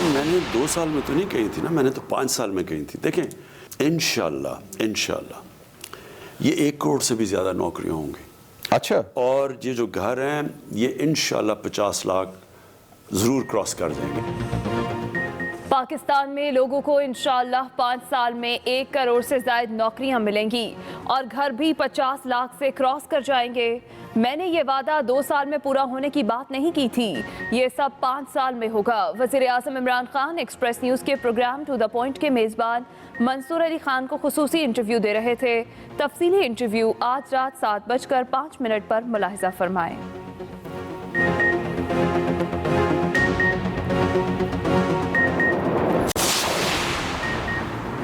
लेकिन मैंने 2 साल में तो नहीं कही थी ना, मैंने तो 5 साल में कही थी। देखें, इंशाल्लाह ये 1 करोड़ से भी ज़्यादा नौकरियां होंगी। अच्छा। और ये जो घर हैं ये इंशाल्लाह 50 लाख ज़रूर क्रॉस कर जाएंगे। पाकिस्तान में लोगों को इंशाअल्लाह 5 साल में 1 करोड़ से ज़ायद नौकरियां मिलेंगी और घर भी 50 लाख से क्रॉस कर जाएंगे। मैंने ये वादा 2 साल में पूरा होने की बात नहीं की थी, ये सब 5 साल में होगा। वज़ीर आज़म इमरान खान एक्सप्रेस न्यूज़ के प्रोग्राम टू द पॉइंट के मेज़बान मंसूर अली खान को खुसूसी इंटरव्यू दे रहे थे। तफसीली इंटरव्यू आज रात 7:05 पर मुलाहिज़ा फरमाएं।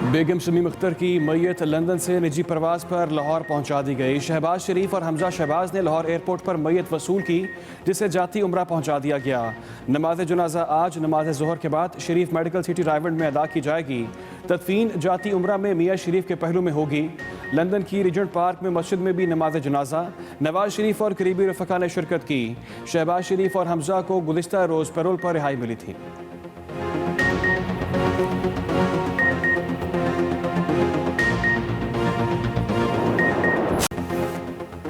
बेगम शमीम अख्तर की मैयत लंदन से निजी परवाज़ पर लाहौर पहुंचा दी गई। शहबाज शरीफ और हमजा शहबाज ने लाहौर एयरपोर्ट पर मैयत वसूल की, जिसे जाती उम्रा पहुंचा दिया गया। नमाज जनाजा आज नमाज ज़ोहर के बाद शरीफ मेडिकल सिटी रायवंड में अदा की जाएगी। तदफीन जाती उम्रा में मियाँ शरीफ के पहलू में होगी। लंदन की रीजेंट पार्क में मस्जिद में भी नमाज जनाजा नवाज शरीफ और करीबी रफ़का ने शिरकत की। शहबाज शरीफ और हमजा को गुज़िश्ता रोज़ पैरोल पर रिहाई मिली थी।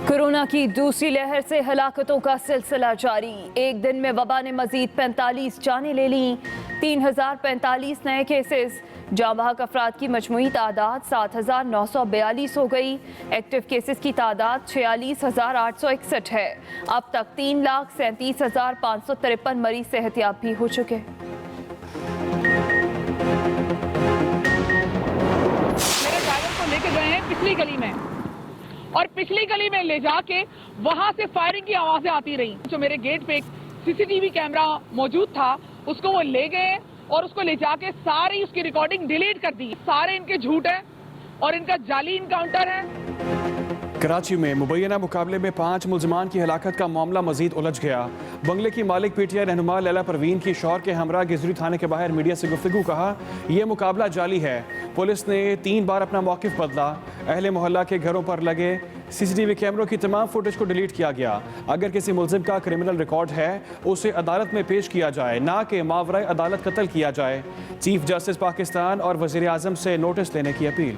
कोरोना की दूसरी लहर से हलाकतों का सिलसिला जारी। एक दिन में वबा ने मजीद 45 जानें ले लीं। 3045 नए केसेस। जाँ बहक अफराद की मजमूई तादाद 7942 हो गई। एक्टिव केसेस की तादाद 46861 है। अब तक 3,37,553 मरीज सेहतियाब भी हो चुके। मेरे ड्राइवर को लेके गए हैं पिछली गली में और पिछली गली में ले जाके वहां से फायरिंग की आवाजें आती रही। जो मेरे गेट पे एक सीसीटीवी कैमरा मौजूद था उसको वो ले गए और उसको ले जाके सारी उसकी रिकॉर्डिंग डिलीट कर दी। सारे इनके झूठ है और इनका जाली इनकाउंटर है। कराची में मुबैना मुकाबले में 5 मुलजमान की हलाकत का मामला मजीद उलझ गया। बंगले की मालिक पीटीआई रहनुमा लैला परवीन की शौहर के हमरा गिजरी थाने के बाहर मीडिया से गुफ्तगू कहा, यह मुकाबला जाली है। पुलिस ने 3 बार अपना मौक़िफ़ बदला। अहले मोहल्ला के घरों पर लगे सीसीटीवी कैमरों की तमाम फुटेज को डिलीट किया गया। अगर किसी मुलजिम का क्रिमिनल रिकॉर्ड है उसे अदालत में पेश किया जाए, ना कि मावराए अदालत कत्ल किया जाए। चीफ जस्टिस पाकिस्तान और वज़ीर आज़म से नोटिस लेने की अपील।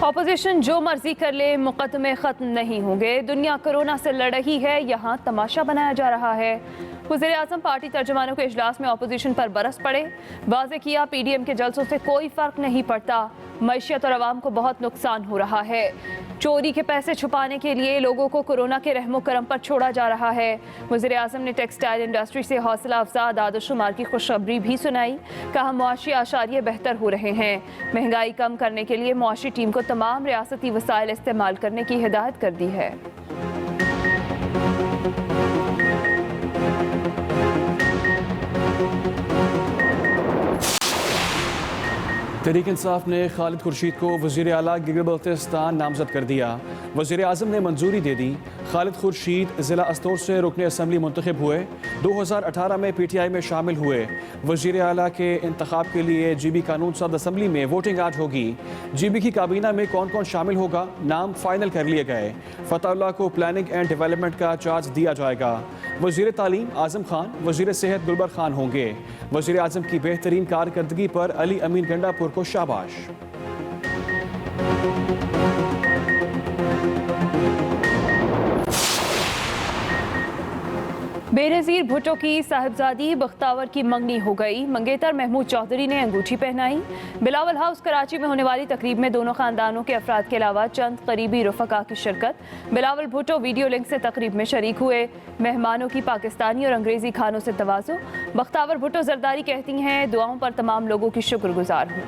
ऑपोजिशन जो मर्जी कर ले, मुकदमे खत्म नहीं होंगे। दुनिया कोरोना से लड़ रही है, यहाँ तमाशा बनाया जा रहा है। वज़ीर आज़म पार्टी तर्जुमानों के इजलास में ऑपोजिशन पर बरस पड़े। वाज़े किया पीडीएम के जलसों से कोई फ़र्क नहीं पड़ता। मैशियत और आवाम को बहुत नुकसान हो रहा है। चोरी के पैसे छुपाने के लिए लोगों को कोरोना के रहमो करम पर छोड़ा जा रहा है। वज़ीर आज़म ने टेक्सटाइल इंडस्ट्री से हौसला अफजा दादोशुमार की खुशखबरी भी सुनाई। कहा मुआशी आशारिये बेहतर हो रहे हैं। महंगाई कम करने के लिए मुआशी टीम को तमाम रियासती वसाइल इस्तेमाल करने की हिदायत कर दी है। तहरीक इंसाफ ने खालिद खुर्शीद को वज़ीर आला गिलगित-बल्तिस्तान नामजद कर दिया। वज़ीर आज़म ने मंजूरी दे दी। खालिद खुर्शीद ज़िला अस्तोर से रुकन असम्बली मुंतखब हुए। 2018 में पीटीआई में शामिल हुए। वज़ीर आला के इंतखाब के लिए जीबी कानून साज़ असम्बली में वोटिंग आज होगी। जीबी की काबीना में कौन कौन शामिल होगा, नाम फाइनल कर लिए गए। फतहुल्लाह को प्लानिंग एंड डेवलपमेंट का चार्ज दिया जाएगा। वज़ीर तालीम आज़म खान, वज़ीर सेहत गुलबर खान होंगे। वज़ीर आज़म की बेहतरीन कारकर्दगी पर अली अमीन गंडापुर को शाबाश। बेनज़ीर भुट्टो की साहिबजादी बख्तावर की मंगनी हो गई। मंगेतर महमूद चौधरी ने अंगूठी पहनाई। बिलावल हाउस कराची में होने वाली तकरीब में दोनों खानदानों के अफराद के अलावा चंद करीबी रफ़का की शिरकत। बिलावल भुट्टो वीडियो लिंक से तकरीब में शरीक हुए। मेहमानों की पाकिस्तानी और अंग्रेज़ी खानों से तवाज़ो। बख्तावर भुट्टो जरदारी कहती हैं, दुआओं पर तमाम लोगों की शुक्रगुजार हूँ।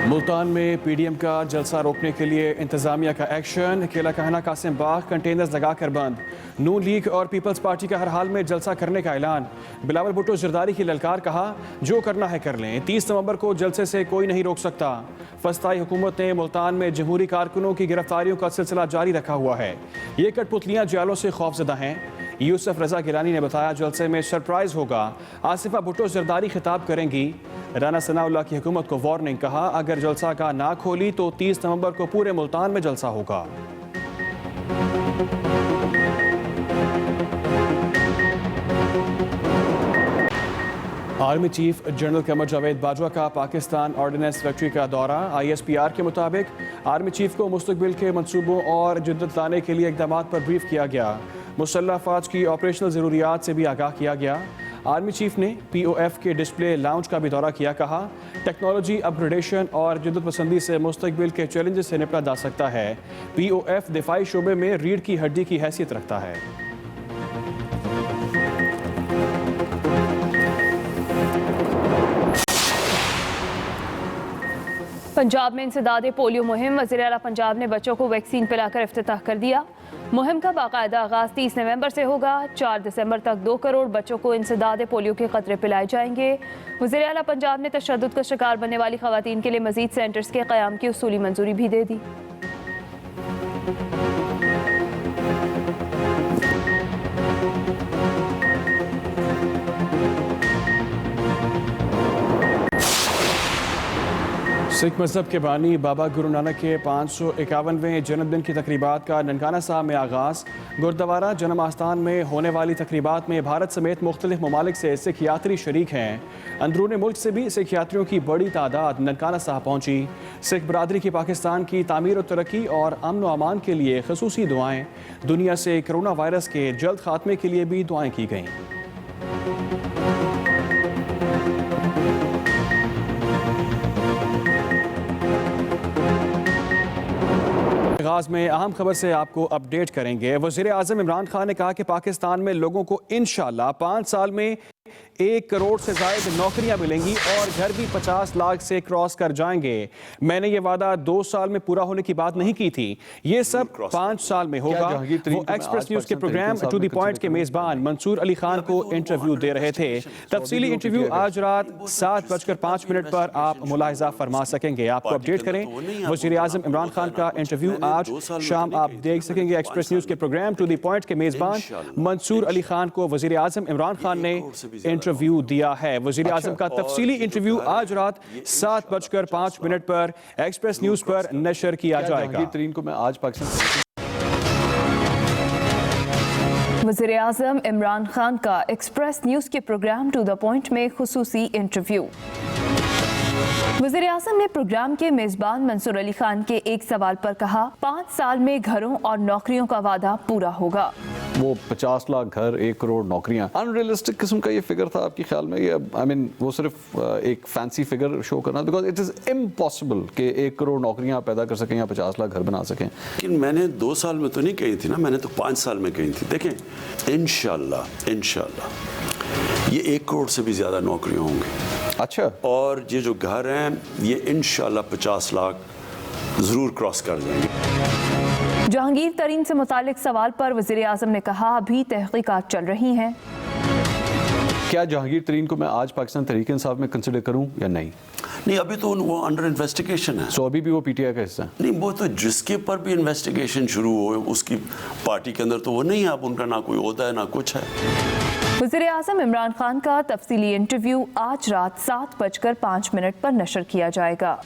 मुल्तान में पीडीएम का जलसा रोकने के लिए इंतजामिया का एक्शन। केला कहना कासिम बाग कंटेनर्स लगाकर बंद। नून लीग और पीपल्स पार्टी का हर हाल में जलसा करने का ऐलान। बिलावल भुट्टो जरदारी की ललकार, कहा जो करना है कर लें, 30 नवंबर को जलसे से कोई नहीं रोक सकता। फस्ताई हुकूमत ने मुल्तान में जमहूरी कारकुनों की गिरफ्तारियों का सिलसिला जारी रखा हुआ है। ये कठपुतलियाँ जालों से खौफजदा हैं। यूसुफ रजा गिलानी ने बताया जलसे में सरप्राइज होगा। आसिफा भुट्टो जरदारी खिताब करेंगी। राना सनाउल्लाह की हुकूमत को वार्निंग, कहा अगर जलसा का ना खोली तो 30 नवंबर को पूरे मुल्तान में जलसा होगा। Army chief general Qamar Javed Bajwa का पाकिस्तान ऑर्डिनेंस फैक्ट्री का दौरा। ISPR के मुताबिक आर्मी चीफ को मुस्तकबिल के मंसूबों और जिद्दत लाने के लिए इक़दाम पर ब्रीफ किया गया। मुसल्लह अफवाज की ऑपरेशनल ज़रूरियात से भी आगाह किया गया। आर्मी चीफ ने POF के डिस्प्ले लाउंज का भी दौरा किया। कहा टेक्नोलॉजी अपग्रेडेशन और जिद्दत पसंदी से मुस्तकबिल के चैलेंजेस से निपटा जा सकता है। POF दिफाई शोबे में रीढ़ की हड्डी की हैसियत रखता है। पंजाब में इंसदाद पोलियो मुहिम। वज़ीर आला पंजाब ने बच्चों को वैक्सीन पिलाकर इफ्तिताह कर दिया। मुहिम का बाकायदा आगाज़ 30 नवंबर से होगा। 4 दिसंबर तक 2 करोड़ बच्चों को इंसदाद पोलियो के क़तरे पिलाए जाएंगे। वज़ीर आला पंजाब ने तशद्दुद का शिकार बनने वाली ख़वातीन के लिए मज़ीद सेंटर्स के क़याम की उसूली मंजूरी भी दे दी। सिख मजहब के बानी बाबा गुरु नानक के 551वें जन्मदिन की तकरीबात का ननकाना साहब में आगाज़। गुरुद्वारा जन्म आस्थान में होने वाली तकरीबात में भारत समेत मुख्तलिफ ममालिक से सिख यात्री शरीक हैं। अंदरून मुल्क से भी सिख यात्रियों की बड़ी तादाद ननकाना साहब पहुँची। सिख बरादरी की पाकिस्तान की तामीर और तरक्की और अमन व अमान के लिए खसूसी दुआएँ। दुनिया से कोरोना वायरस के जल्द खात्मे के लिए भी दुआएँ की गईं। आगाज़ में अहम खबर से आपको अपडेट करेंगे। वज़ीर आज़म इमरान खान ने कहा कि पाकिस्तान में लोगों को इंशाअल्लाह 5 साल में 1 करोड़ से ज़ायद नौकरियां मिलेंगी और घर भी 50 लाख से क्रॉस कर जाएंगे। मैंने ये वादा 2 साल में पूरा होने की बात नहीं की थी, ये सब 5 साल में होगा। वो एक्सप्रेस न्यूज़ के प्रोग्राम टू द पॉइंट के मेज़बान मंसूर अली खान को इंटरव्यू दे रहे थे। तफसीली इंटरव्यू आज रात 7:05 पर आप मुलाहिजा फरमा सकेंगे। आपको अपडेट करें, वज़ीर आज़म इमरान खान का इंटरव्यू आज शाम आप देख सकेंगे। एक्सप्रेस न्यूज़ के प्रोग्राम टू द पॉइंट के मेज़बान मंसूर अली खान को वज़ीर आज़म इमरान खान ने इंटरव्यू दिया है। वज़ीर आज़म का तफसीली इंटरव्यू आज रात 7:05 पर एक्सप्रेस न्यूज़ पर नशर किया जाएगा। को मैं आज पाकिस्तान वज़ीर आज़म इमरान खान का एक्सप्रेस न्यूज़ के प्रोग्राम टू द पॉइंट में खुसूसी इंटरव्यू। वज़ीर आज़म ने प्रोग्राम के मेज़बान मंसूर अली खान के एक सवाल पर कहा 5 साल में घरों और नौकरियों का वादा पूरा होगा। वो 50 लाख घर 1 करोड़ नौकरियां, अनरियलिस्टिक किस्म का ये फिगर था आपके ख्याल में? आई मीन वो सिर्फ एक फैंसी फिगर शो करना, बिकॉज इट इज़ इम्पॉसिबल कि 1 करोड़ नौकरियां पैदा कर सकें या 50 लाख घर बना सकें। लेकिन मैंने 2 साल में तो नहीं कही थी ना, मैंने तो 5 साल में कही थी। देखें इंशाल्लाह ये 1 करोड़ से भी ज़्यादा नौकरियाँ होंगी। अच्छा, और ये जो घर हैं ये इंशाल्लाह 50 लाख ज़रूर क्रॉस कर जाएंगे। जहांगीर तरीन से मुतालिक सवाल पर वज़ीर आज़म ने कहा अभी तहकीकात चल रही हैं। क्या जहांगीर तरीन को मैं आज पाकिस्तान तहरीक इंसाफ में कंसिडर करूं या नहीं? नहीं, अभी तो वो अंडर इन्वेस्टिगेशन है। सो अभी भी वो PTI का हिस्सा है? नहीं, वो तो जिसके पर भी इन्वेस्टिगेशन शुरू हो उसकी पार्टी के अंदर तो वो नहीं है। अब उनका ना कोई ओहदा है ना कुछ है। वज़ीर आज़म इमरान खान का तफसीली इंटरव्यू आज रात 7:05 पर नशर किया जाएगा।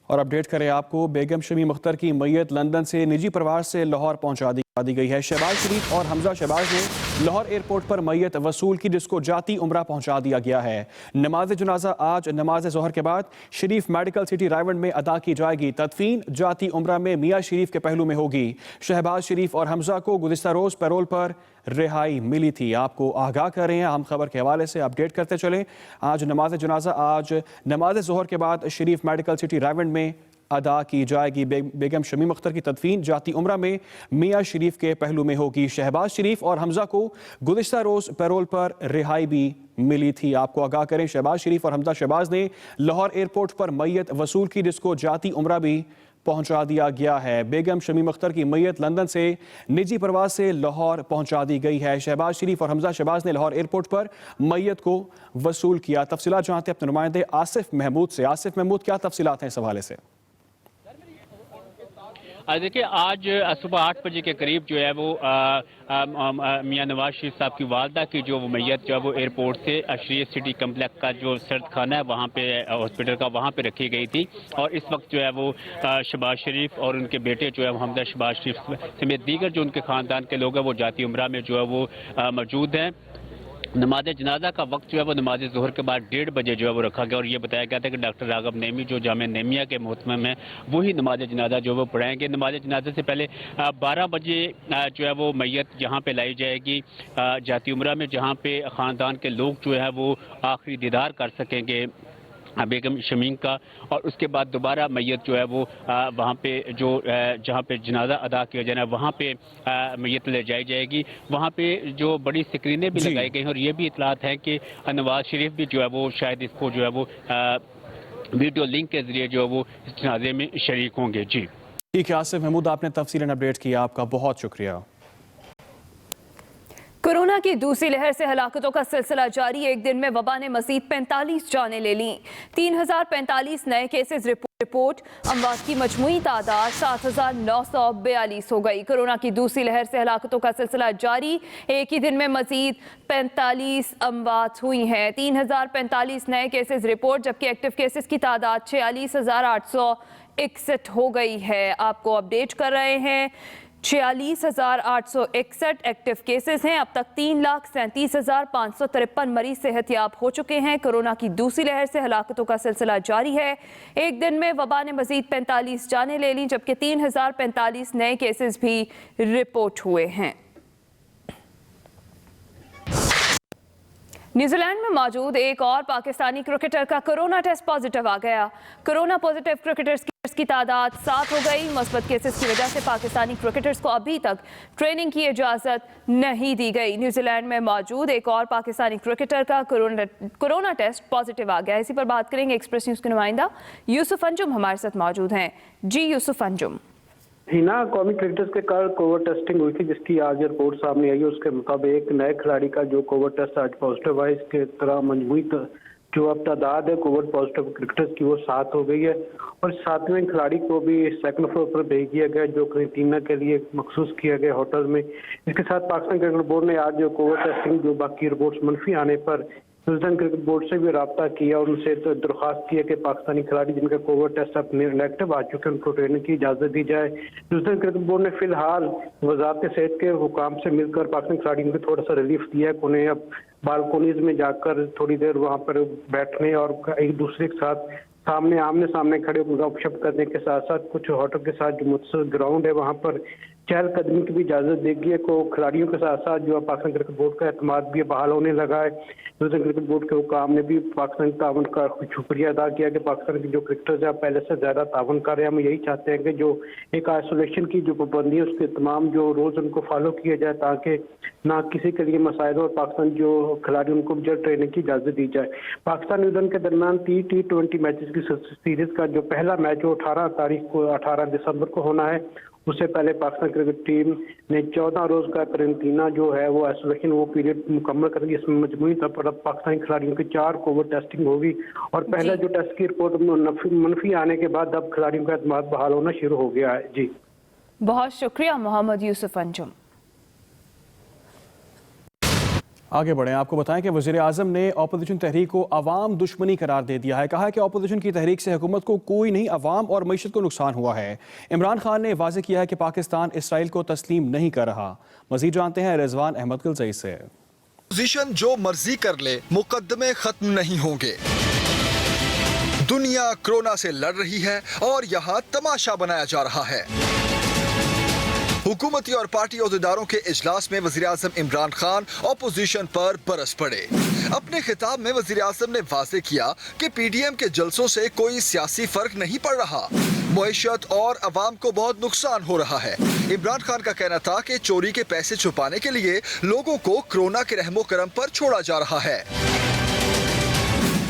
और अपडेट करें आपको, बेगम शमी मुख्तर की मैयत लंदन से निजी परवाज से लाहौर पहुंचा दी गई है। शहबाज शरीफ और हमजा शहबाज ने लाहौर एयरपोर्ट पर मैयत वसूल की, जिसको जाती उम्रा पहुंचा दिया गया है। नमाज जनाजा आज नमाज ज़ोहर के बाद शरीफ मेडिकल सिटी रायवंड में अदा की जाएगी। तदफीन जाती उम्रा में मियाँ शरीफ के पहलू में होगी। शहबाज शरीफ और हमजा को गुज़िश्ता रोज़ पैरोल पर रिहाई मिली थी। आपको आगाह कर रहे हैं, हम खबर के हवाले से अपडेट करते चलें। आज नमाज जनाजा आज नमाज ज़ोहर के बाद शरीफ मेडिकल सिटी रायवंड में अदा की जाएगी। बेगम शमी मुख्तर की तदफीन जाती उम्रा में मियाँ शरीफ के पहलू में होगी। शहबाज शरीफ और हमजा को गुज़िश्ता रोज़ पैरोल पर रिहाई भी मिली थी। आपको आगाह करें, शहबाज शरीफ और हमजा शहबाज ने लाहौर एयरपोर्ट पर मैयत वसूल की, जिसको जाती उम्रा भी पहुंचा दिया गया है। बेगम शमी मुख्तर की मैयत लंदन से निजी परवाज से लाहौर पहुंचा दी गई है। शहबाज शरीफ और हमजा शहबाज ने लाहौर एयरपोर्ट पर मैयत को वसूल किया। तफसीलात जानते हैं अपने नुमाइंदे आसिफ महमूद से। आसिफ महमूद, क्या तफसीलात हैं इस हवाले से? देखिए आज सुबह 8 बजे के करीब जो है वो मियां नवाज शरीफ साहब की वालदा की जो वो मैयत जो है वो एयरपोर्ट से श्री सिटी कम्प्लेक्स का जो सर्द खाना है वहाँ पे हॉस्पिटल का वहाँ पे रखी गई थी। और इस वक्त जो है वो शहबाज शरीफ और उनके बेटे जो है मोहम्मद शहबाज शरीफ समेत दीगर जो उनके ख़ानदान के लोग हैं वो जाती उम्रा में जो है वो मौजूद हैं। नमाज जनाजा का वक्त जो है वो नमाज ज़ोहर के बाद 1:30 बजे जो है वो रखा गया और ये बताया गया था कि डॉक्टर राघव नेमी जो जामिया नेमिया के मोहतमिम हैं वही नमाज जनाजा जो है वो पढ़ाएंगे। नमाज जनाजा से पहले 12 बजे जो है वो मैयत यहाँ पे लाई जाएगी जाती उम्रा में, जहाँ पे ख़ानदान के लोग जो है वो आखिरी दीदार कर सकेंगे बेगम शमीम का। और उसके बाद दोबारा मैयत जो है वो वहाँ पे जो जहाँ पे जनाजा अदा किया जाना है वहाँ पे मैयत ले जाई जाएगी। वहाँ पे जो बड़ी स्क्रीनें भी लगाई गई हैं और ये भी इतलात है कि नवाज शरीफ भी जो है वो शायद इसको जो है वो वीडियो लिंक के जरिए जो है वो इस जनाजे में शरीक होंगे। जी ठीक है आसिफ महमूद, आपने तफसीलन अपडेट किया, आपका बहुत शुक्रिया। कोरोना की दूसरी लहर से हलाकतों का सिलसिला जारी। एक दिन में वबा ने मजीद 45 जानें ले लीं। 3045 नए केसेस रिपोर्ट। अमवात की मजमूई तादाद 7942 हो गई। कोरोना की दूसरी लहर से हलाकतों का सिलसिला जारी। एक ही दिन में मजीद 45 अमवात हुई हैं। 3045 नए केसेस रिपोर्ट, जबकि एक्टिव केसेस की तादाद 46,861 हो गई है। आपको अपडेट कर रहे हैं, 46,861 एक्टिव केसेस हैं। अब तक 3,37,553 मरीज सेहतयाब हो चुके हैं। कोरोना की दूसरी लहर से हलाकतों का सिलसिला जारी है। एक दिन में वबा ने मजीद 45 जानें ले लीं, जबकि 3045 नए केसेस भी रिपोर्ट हुए हैं। न्यूजीलैंड में मौजूद एक और पाकिस्तानी क्रिकेटर का कोरोना टेस्ट पॉजिटिव आ गया। कोरोना पॉजिटिव क्रिकेटर्स की तादाद 7 हो गई। मुस्बत केसेस की वजह से पाकिस्तानी क्रिकेटर्स को अभी तक ट्रेनिंग की इजाज़त नहीं दी गई। न्यूजीलैंड में मौजूद एक और पाकिस्तानी क्रिकेटर का कोरोना टेस्ट पॉजिटिव आ गया। इसी पर बात करेंगे। एक्सप्रेस न्यूज़ के नुमाइंदा यूसुफ अंजुम हमारे साथ मौजूद हैं। जी यूसुफ अंजुम। हिना कौमी क्रिकेटर्स के कल कोविड टेस्टिंग हुई थी, जिसकी आज रिपोर्ट सामने आई है। उसके मुताबिक एक नए खिलाड़ी का जो कोविड टेस्ट आज पॉजिटिव है, इसके तरह मजमूई जो अब तादाद है कोविड पॉजिटिव क्रिकेटर्स की वो 7 हो गई है। और 7वें खिलाड़ी को भी सेकंड फ्लोर पर भेज दिया गया, जो क्वारंटीना के लिए मखसूस किया गया होटल में। इसके साथ पाकिस्तान क्रिकेट बोर्ड ने आज जो कोविड टेस्टिंग जो बाकी रिपोर्ट्स मनफी आने पर न्यूजीलैंड क्रिकेट बोर्ड से भी रब्ता किया और उनसे तो दरख्वास्त की है कि पाकिस्तानी खिलाड़ी जिनका कोविड टेस्ट अब नेगेटिव आ चुके हैं उनको ट्रेनिंग की इजाज़त दी जाए। न्यूजीलैंड क्रिकेट बोर्ड ने फिलहाल वजारत सेहत के हुकाम से मिलकर पाकिस्तानी खिलाड़ियों को थोड़ा सा रिलीफ दिया है। उन्हें अब बालकोनीज में जाकर थोड़ी देर वहाँ पर बैठने और एक दूसरे के साथ आमने सामने खड़े गपशप करने के साथ साथ कुछ होटल के साथ जो मुख्तसर ग्राउंड है वहाँ पर चहलकदमी की भी इजाज़त देगी है। को खिलाड़ियों के साथ साथ जो पाकिस्तान क्रिकेट बोर्ड का एतमाद भी बहाल होने लगा है। न्यूजीलैंड क्रिकेट बोर्ड के हुकाम ने भी पाकिस्तान तावन का शुक्रिया अदा किया कि पाकिस्तान के जो क्रिकेटर्स हैं पहले से ज़्यादा तावन कर रहे हैं। हम यही चाहते हैं कि जो एक आइसोलेशन की जो पाबंदी है उसके तमाम जो रोज़ उनको फॉलो किया जाए, ताकि ना किसी के लिए मसाइल और पाकिस्तान जो खिलाड़ी उनको जल्द ट्रेनिंग की इजाज़त दी जाए। पाकिस्तान न्यूजीलैंड के दरमियान T20 मैचेस की सीरीज का जो पहला मैच जो 18 दिसंबर को होना है, उससे पहले पाकिस्तान क्रिकेट टीम ने 14 रोज़ का क्वारंटीना जो है वो आइसोलेशन वो पीरियड मुकम्मल करेगी। इसमें मजमूई तौर पर अब पाकिस्तानी खिलाड़ियों की 4 कोविड टेस्टिंग होगी और पहला जो टेस्ट की रिपोर्ट मनफी आने के बाद अब खिलाड़ियों का एतमाद बहाल होना शुरू हो गया है। जी बहुत शुक्रिया मोहम्मद यूसुफ अंजुम। आगे बढ़ें, आपको बताएं कि वज़ीर आज़म ने अपोजिशन तहरीक को अवाम दुश्मनी करार दे दिया है। कहा है कि अपोजिशन की तहरीक से हुकूमत को कोई नहीं, अवाम और मईशत को नुकसान हुआ है। इमरान खान ने वाज़ेह किया है कि पाकिस्तान इसराइल को तस्लीम नहीं कर रहा। मज़ीद जानते हैं रिजवान अहमद किलज़ई से। अपोजिशन जो मर्जी कर ले, मुकदमे खत्म नहीं होंगे। दुनिया कोरोना से लड़ रही है और यहाँ तमाशा बनाया जा रहा है। हुकूमती और पार्टी ओहदेदारों के इजलास में वज़ीर आज़म इमरान खान अपोजिशन पर बरस पड़े। अपने खिताब में वज़ीर आज़म ने वाज़ेह किया कि PDM के जलसों से कोई सियासी फर्क नहीं पड़ रहा। मईशत और अवाम को बहुत नुकसान हो रहा है। इमरान खान का कहना था कि चोरी के पैसे छुपाने के लिए लोगों को कोरोना के रहमो करम पर छोड़ा जा रहा है।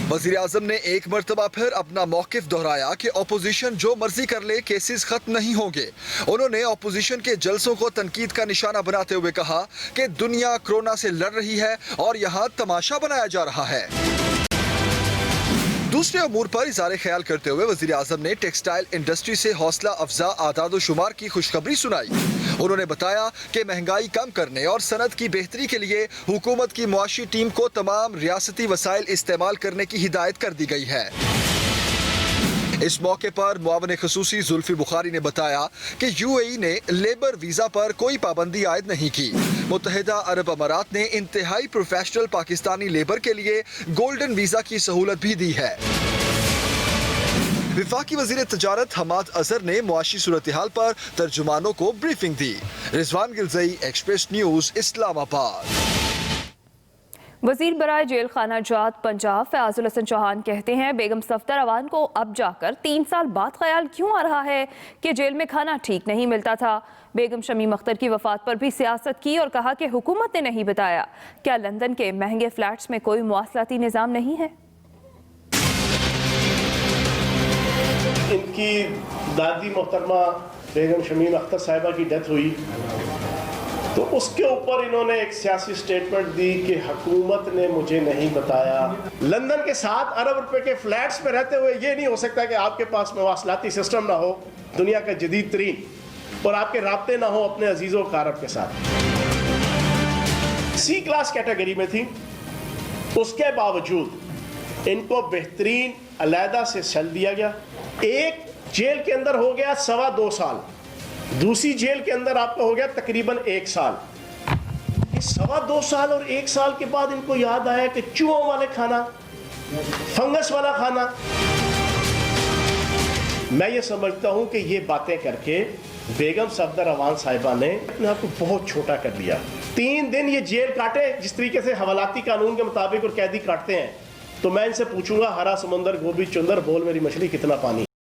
वज़ीर आज़म ने एक मरतबा फिर अपना मौक़िफ़ दोहराया कि अपोजिशन जो मर्जी कर ले, केसेस खत्म नहीं होंगे। उन्होंने अपोजिशन के जलसों को तनकीद का निशाना बनाते हुए कहा कि दुनिया कोरोना से लड़ रही है और यहाँ तमाशा बनाया जा रहा है। दूसरे अमूर पर इज़हार ख्याल करते हुए वज़ीर आज़म ने टेक्सटाइल इंडस्ट्री से हौसला अफजा आदाद शुमार की खुशखबरी सुनाई। उन्होंने बताया कि महंगाई कम करने और सनत की बेहतरी के लिए हुकूमत की मुआशी टीम को तमाम रियासती वसाइल इस्तेमाल करने की हिदायत कर दी गई है। इस मौके पर मुआवन खसूसी जुल्फी बुखारी ने बताया कि UAE ने लेबर वीजा पर कोई पाबंदी आयद नहीं की। मुत्तहिदा अरब अमारात ने इंतहाई प्रोफेशनल पाकिस्तानी लेबर के लिए गोल्डन वीजा की सहूलत भी दी है। विफाकी वजीर तजारत हमाद अजहर ने मुआशी सूरत हाल पर तर्जुमानों को ब्रीफिंग दी। Rizwan Ghilzai, Express News, Islamabad. वजीर बराए जेल खाना जात पंजाब फयाजुल हसन चौहान कहते हैं बेगम सफदर अवान को अब जाकर 3 साल बाद ख्याल क्यों आ रहा है कि जेल में खाना ठीक नहीं मिलता था। बेगम शमीम अख्तर की वफात पर भी सियासत की और कहा कि हुकूमत ने नहीं बताया। क्या लंदन के महंगे फ्लैट्स में कोई मुआसलाती निज़ाम नहीं है? इनकी दादी मोहतरमा बेगम शमीम अख्तर साहिबा की डेथ हुई तो उसके ऊपर इन्होंने एक सियासी स्टेटमेंट दी कि हुकूमत ने मुझे नहीं बताया। लंदन के 7 अरब रुपए के फ्लैट्स में रहते हुए ये नहीं हो सकता कि आपके पास मवासलाती सिस्टम ना हो, दुनिया का जदीद तरीन, और आपके राब्ते ना हो अपने अजीज़ों कारब के साथ। C क्लास कैटेगरी में थी, उसके बावजूद इनको बेहतरीन अलहदा से सेल दिया गया। एक जेल के अंदर हो गया 2.25 साल, दूसरी जेल के अंदर आपका हो गया तकरीबन 1 साल। इस 2.25 साल और 1 साल के बाद इनको याद आया कि चूहों वाले खाना, फंगस वाला खाना। मैं ये समझता हूं कि ये बातें करके बेगम सफदर अवान साहिबा ने अपने आप को बहुत छोटा कर लिया। 3 दिन ये जेल काटे जिस तरीके से हवालाती कानून के मुताबिक और कैदी काटते हैं। तो मैं इनसे पूछूंगा, हरा समंदर गोभी चुंदर, बोल मेरी मछली कितना पानी।